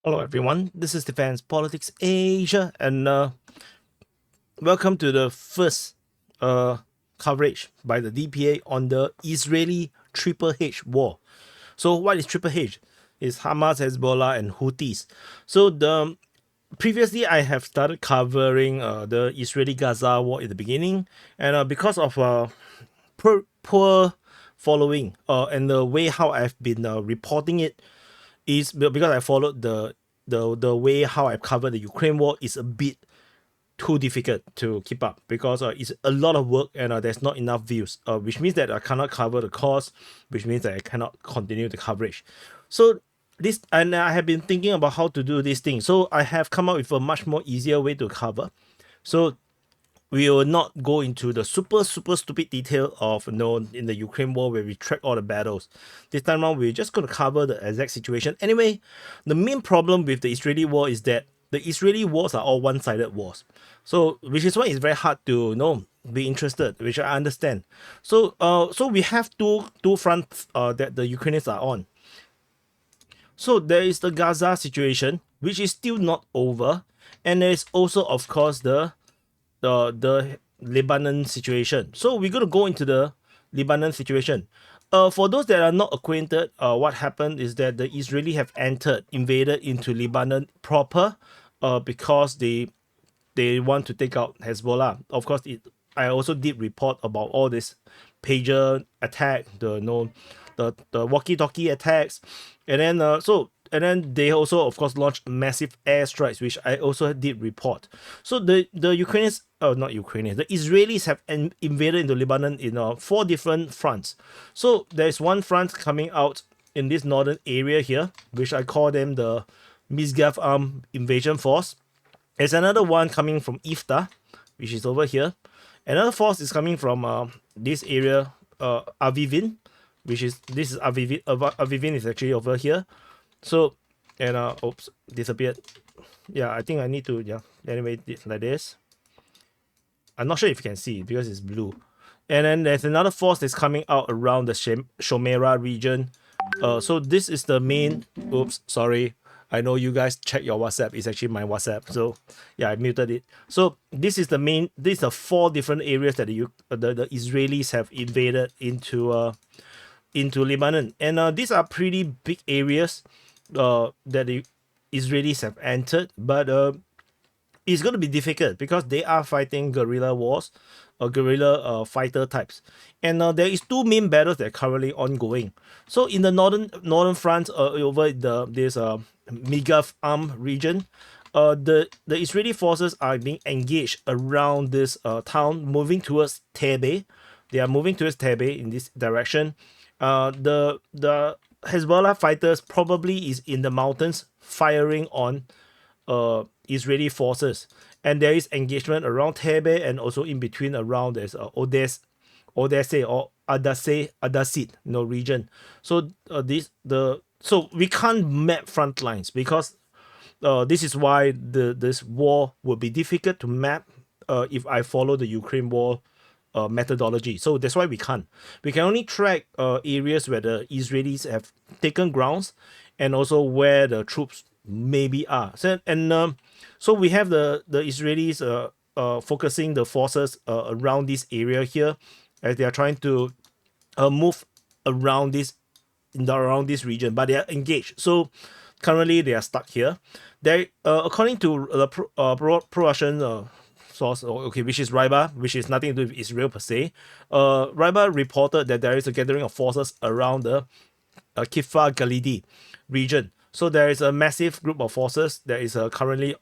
Hello everyone, this is Defense Politics Asia, and welcome to the first coverage by the DPA on the Israeli Triple H war. So what is Triple H? It's Hamas, Hezbollah, and Houthis. So the previously I have started covering the Israeli-Gaza war in the beginning, and because of poor following and the way how I've been reporting it is because I followed the way how I covered the Ukraine war is a bit too difficult to keep up because it's a lot of work and there's not enough views, which means that I cannot cover the cost, which means that I cannot continue the coverage. So this, and I have been thinking about how to do this thing. So I have come up with a much more easier way to cover. So we will not go into the super stupid detail of in the Ukraine war where we track all the battles. This time around, we're just going to cover the exact situation. Anyway, the main problem with the Israeli war is that the Israeli wars are all one-sided wars. So which is why it's very hard to be interested, which I understand. So so we have two fronts that the Ukrainians are on. So there is the Gaza situation, which is still not over, and there is also, of course, the Lebanon situation. So we're gonna go into the Lebanon situation. For those that are not acquainted, what happened is that the Israeli have invaded into Lebanon proper, because they want to take out Hezbollah. Of course, I also did report about all this pager attack, the walkie-talkie attacks, and then and then they also of course launched massive airstrikes, which I also did report. So the Ukrainians, not Ukrainians, the Israelis have invaded into Lebanon in 4 different fronts. So there's one front coming out in this northern area here, which I call them the Misgav Arm Invasion Force. There's another one coming from Ifta, which is over here. Another force is coming from this area, Avivin, which is this is Avivin. Avivin is actually over here. So, and oops, disappeared. Yeah, I think I need to animate it like this. I'm not sure if you can see it because it's blue. And then there's another force that's coming out around the Shomera region. So this is the main. Oops, sorry. I know you guys check your WhatsApp. It's actually my WhatsApp. So yeah, I muted it. So this is the main. These are 4 different areas that the Israelis have invaded into Lebanon, and these are pretty big areas that the Israelis have entered, but it's going to be difficult because they are fighting guerrilla wars or guerrilla fighter types, and there is 2 main battles that are currently ongoing. So in the northern front, over this Migav Am region, the Israeli forces are being engaged around this town, moving towards Taybeh. They are moving towards Taybeh in this direction. The Hezbollah fighters probably is in the mountains firing on Israeli forces, and there is engagement around Taybeh and also in between around there's Odessa or Adasit region. So so we can't map front lines because this is why this war will be difficult to map if I follow the Ukraine war methodology. So that's why we can't. We can only track areas where the Israelis have taken grounds and also where the troops maybe are. So we have the Israelis focusing the forces around this area here as they are trying to move around this region, but they are engaged. So currently they are stuck here. They according to the pro-Russian source, okay, which is Ryba, which is nothing to do with Israel per se. Ryba reported that there is a gathering of forces around the Kiffa Galidi region. So there is a massive group of forces that is currently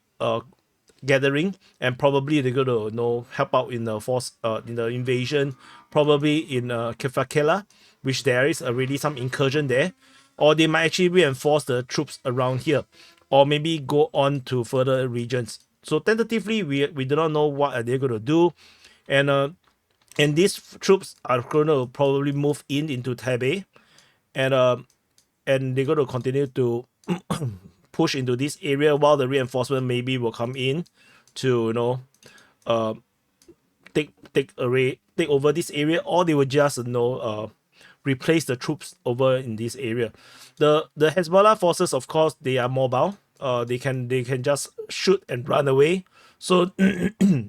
gathering, and probably they're going to help out in the force in the invasion, probably in Kefakela, which there is already some incursion there, or they might actually reinforce the troops around here, or maybe go on to further regions. So tentatively, we do not know what are they going to do, and these troops are going to probably move into Taybeh, and they're going to continue to push into this area while the reinforcement maybe will come in to take over this area, or they will just replace the troops over in this area. The Hezbollah forces, of course, they are mobile. they can just shoot and run away. So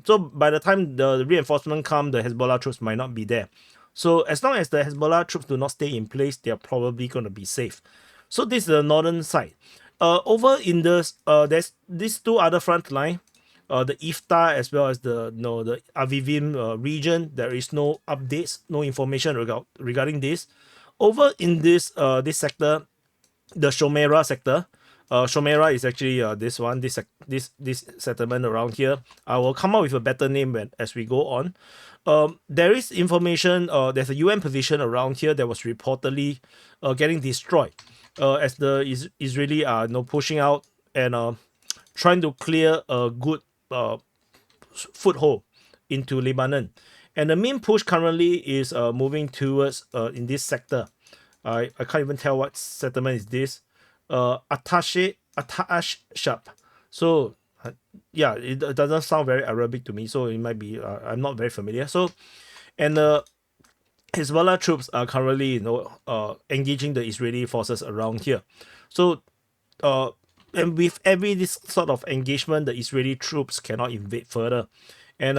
so by the time the reinforcement come, the Hezbollah troops might not be there. So as long as the Hezbollah troops do not stay in place, they are probably going to be safe. So this is the northern side. Over in the there's these two other front line, the Iftar as well as the Avivim region. There is no updates, no information regarding this. Over in this sector, the Shomera sector. Shomera is actually this settlement around here. I will come up with a better name as we go on. There is information. There's a UN position around here that was reportedly getting destroyed as the Israeli are pushing out and trying to clear a good foothold into Lebanon. And the main push currently is moving towards in this sector. I can't even tell what settlement is this. Ayta-ash Shab. So yeah, it doesn't sound very Arabic to me, so it might be I'm not very familiar. So and Hezbollah troops are currently engaging the Israeli forces around here. So and with every this sort of engagement, the Israeli troops cannot invade further. And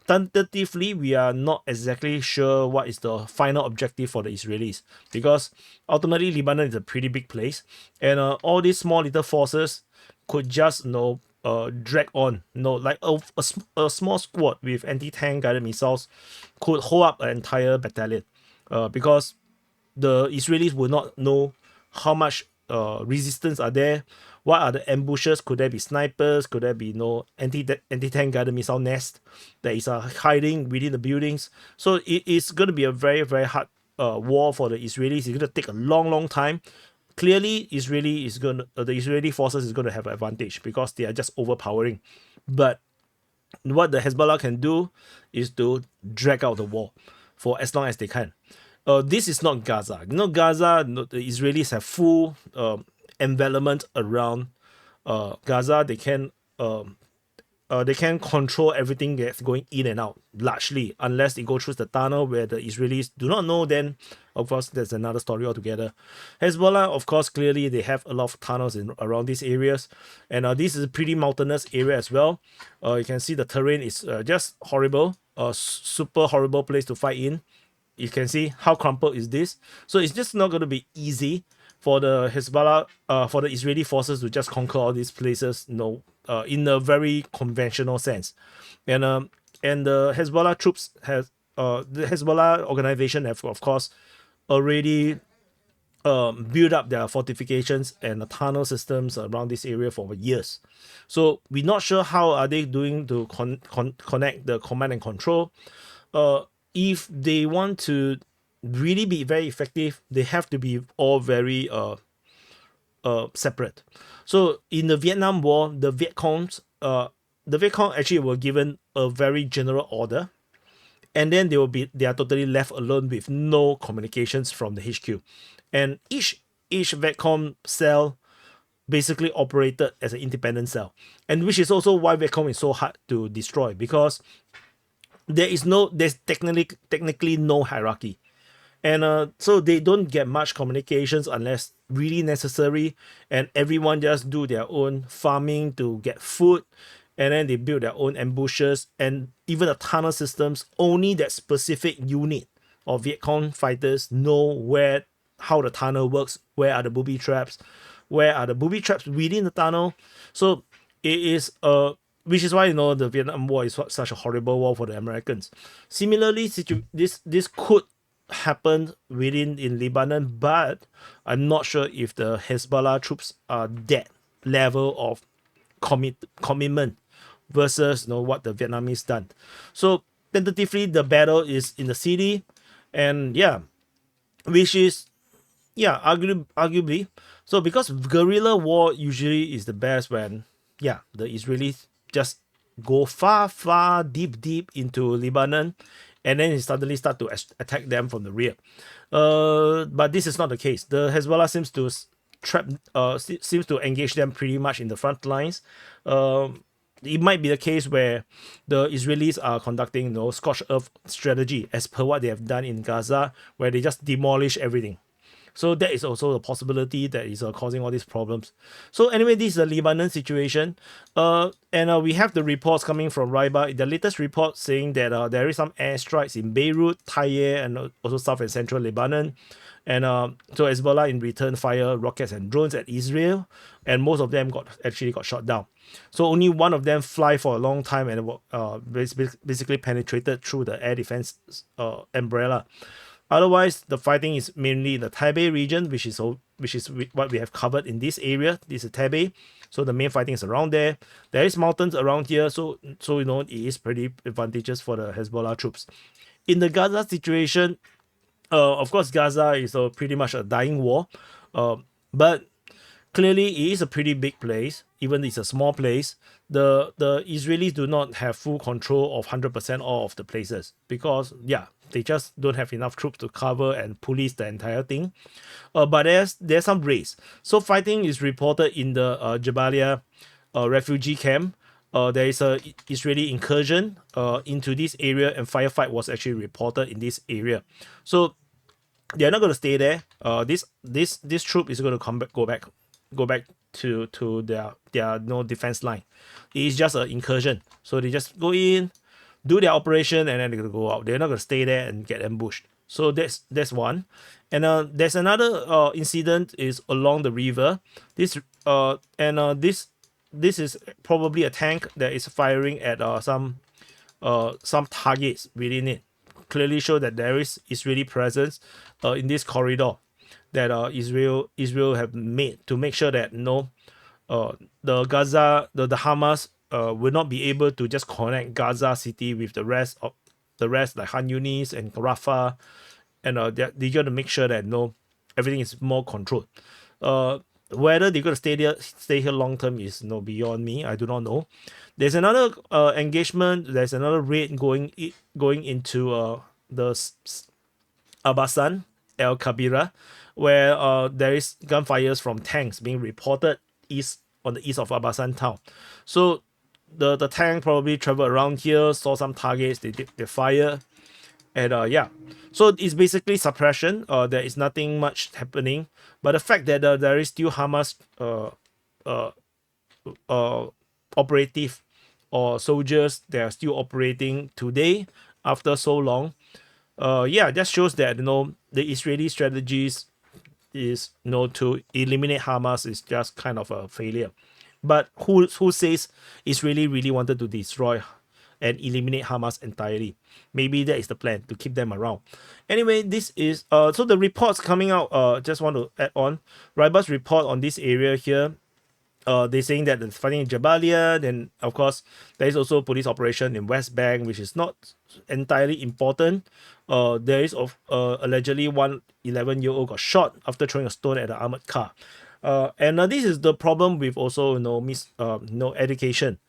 tentatively, we are not exactly sure what is the final objective for the Israelis, because ultimately Lebanon is a pretty big place, and all these small little forces could just drag on. Like a small squad with anti-tank guided missiles could hold up an entire battalion, because the Israelis will not know how much resistance are there. What are the ambushes? Could there be snipers? Could there be anti-tank guided missile nest that is hiding within the buildings? So it is going to be a very, very hard war for the Israelis. It's going to take a long, long time. Clearly, the Israeli forces is going to have an advantage because they are just overpowering. But what the Hezbollah can do is to drag out the war for as long as they can. This is not Gaza. Gaza, the Israelis have full envelopment around Gaza. They can control everything that's going in and out largely, unless they go through the tunnel where the Israelis do not know. Then of course there's another story altogether. Hezbollah, of course, clearly they have a lot of tunnels around these areas, and this is a pretty mountainous area as well. You can see the terrain is just horrible, a super horrible place to fight in. You can see how crumpled is this. So it's just not going to be easy for the Hezbollah, for the Israeli forces to just conquer all these places, in a very conventional sense. And the Hezbollah troops the Hezbollah organization have, of course, already built up their fortifications and the tunnel systems around this area for years. So we're not sure how are they doing to connect the command and control. If they want to really be very effective, they have to be all very separate. So in the Vietnam War, the Viet Cong actually were given a very general order, and then they are totally left alone with no communications from the HQ, and each Viet Cong cell basically operated as an independent cell, and which is also why Viet Cong is so hard to destroy, because there's technically no hierarchy. And so they don't get much communications unless really necessary, and everyone just do their own farming to get food, and then they build their own ambushes, and even the tunnel systems, only that specific unit of Viet Cong fighters know how the tunnel works, where are the booby traps within the tunnel. So it is which is why the Vietnam War is such a horrible war for the Americans. Similarly, this could happen in Lebanon, but I'm not sure if the Hezbollah troops are that level of commitment versus what the Vietnamese done. So tentatively, the battle is in the city, and which is arguably so, because guerrilla war usually is the best when the Israelis just go far deep into Lebanon, and then suddenly start to attack them from the rear. But this is not the case. The Hezbollah seems to engage them pretty much in the front lines. It might be the case where the Israelis are conducting scorched earth strategy, as per what they have done in Gaza, where they just demolish everything. So that is also a possibility that is causing all these problems. So anyway, this is the Lebanon situation. And we have the reports coming from Raiba. The latest report saying that there is some airstrikes in Beirut, Tyre, and also south and central Lebanon. And so Hezbollah in return fire rockets and drones at Israel, and most of them actually got shot down. So only one of them fly for a long time and basically penetrated through the air defense umbrella. Otherwise, the fighting is mainly in the Taybeh region, which is what we have covered in this area. This is Taybeh, so the main fighting is around there. There is mountains around here, so it is pretty advantageous for the Hezbollah troops. In the Gaza situation, of course, Gaza is pretty much a dying war, but clearly it is a pretty big place. Even it's a small place, the Israelis do not have full control of 100% all of the places, because they just don't have enough troops to cover and police the entire thing. But there's some raids. So fighting is reported in the Jabalia refugee camp. There is a Israeli incursion into this area, and firefight was actually reported in this area. So they're not going to stay there. This troop is going to go back to their no defense line. It is just an incursion. So they just go in, do their operation, and then they're going to go out. They're not going to stay there and get ambushed. So that's one. And there's another incident is along the river. This is probably a tank that is firing at some targets within it. Clearly show that there is Israeli presence in this corridor that Israel have made to make sure that the Hamas will not be able to just connect Gaza city with the rest like Han Yunis and Rafah, and they're going to make sure that everything is more controlled. Whether they're going to stay here long term is beyond me. I do not know. There's another engagement. There's another raid going into the Abasan El Kabira, where there is gunfires from tanks being reported on the east of Abasan town. So the tank probably traveled around here, saw some targets, they fire, and so it's basically suppression. There is nothing much happening, but the fact that there is still Hamas operative or soldiers that are still operating today after so long, that shows that the Israeli strategies is to eliminate Hamas is just kind of a failure. But who says Israeli really wanted to destroy and eliminate Hamas entirely? Maybe that is the plan, to keep them around. Anyway, this is so the reports coming out. Just want to add on Raiba's report on this area here. They're saying that the fighting in Jabalia, then of course there is also police operation in West Bank, which is not entirely important. There is allegedly one 11-year-old got shot after throwing a stone at an armored car. And this is the problem with also education.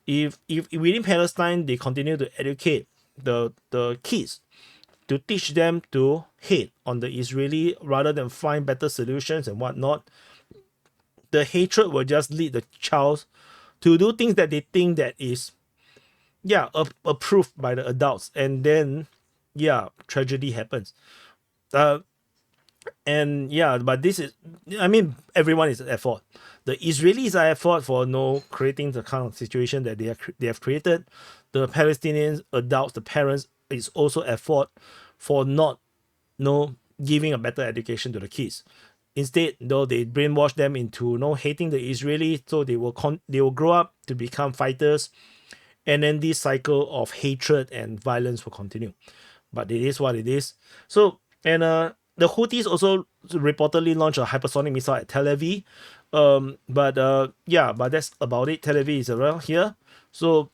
If within Palestine they continue to educate the kids to teach them to hate on the Israeli rather than find better solutions and whatnot, the hatred will just lead the child to do things that they think that is approved by the adults, and then tragedy happens. But this is, everyone is at fault. The Israelis are at fault for creating the kind of situation that they have created. The Palestinian adults, the parents, is also at fault for not giving a better education to the kids. Instead, they brainwash them into hating the Israelis, so they will grow up to become fighters, and then this cycle of hatred and violence will continue. But it is what it is. So, and the Houthis also reportedly launched a hypersonic missile at Tel Aviv. But that's about it. Tel Aviv is around here. So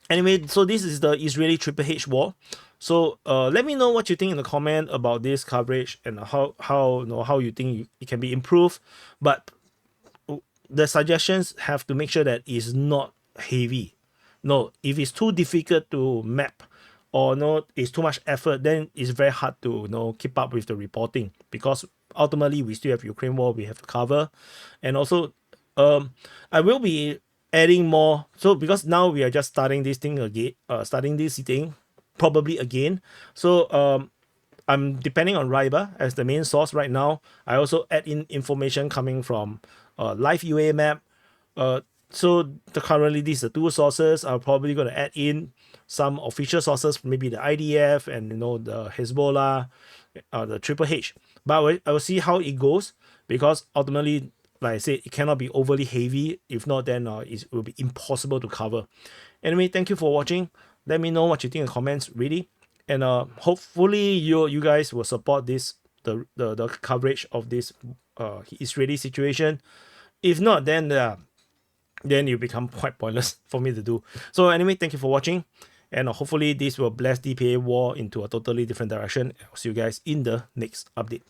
anyway, so this is the Israeli-HHH War. So let me know what you think in the comment about this coverage and how you think it can be improved. But the suggestions have to make sure that it's not heavy. If it's too difficult to map, or it's too much effort, then it's very hard to keep up with the reporting, because ultimately we still have Ukraine war we have to cover. And also I will be adding more, so because now we are just starting this thing again, probably again. So I'm depending on Riber as the main source right now. I also add in information coming from live UA map. Currently these are two sources. I'm probably going to add in some official sources, maybe the IDF and the Hezbollah, the Triple H. But I will see how it goes, because ultimately, like I said, it cannot be overly heavy. If not, then it will be impossible to cover. Anyway, thank you for watching. Let me know what you think in the comments, really. And hopefully you guys will support the coverage of this Israeli situation. If not, then it become quite pointless for me to do. So anyway, thank you for watching, and hopefully this will blast DPA war into a totally different direction. I'll see you guys in the next update.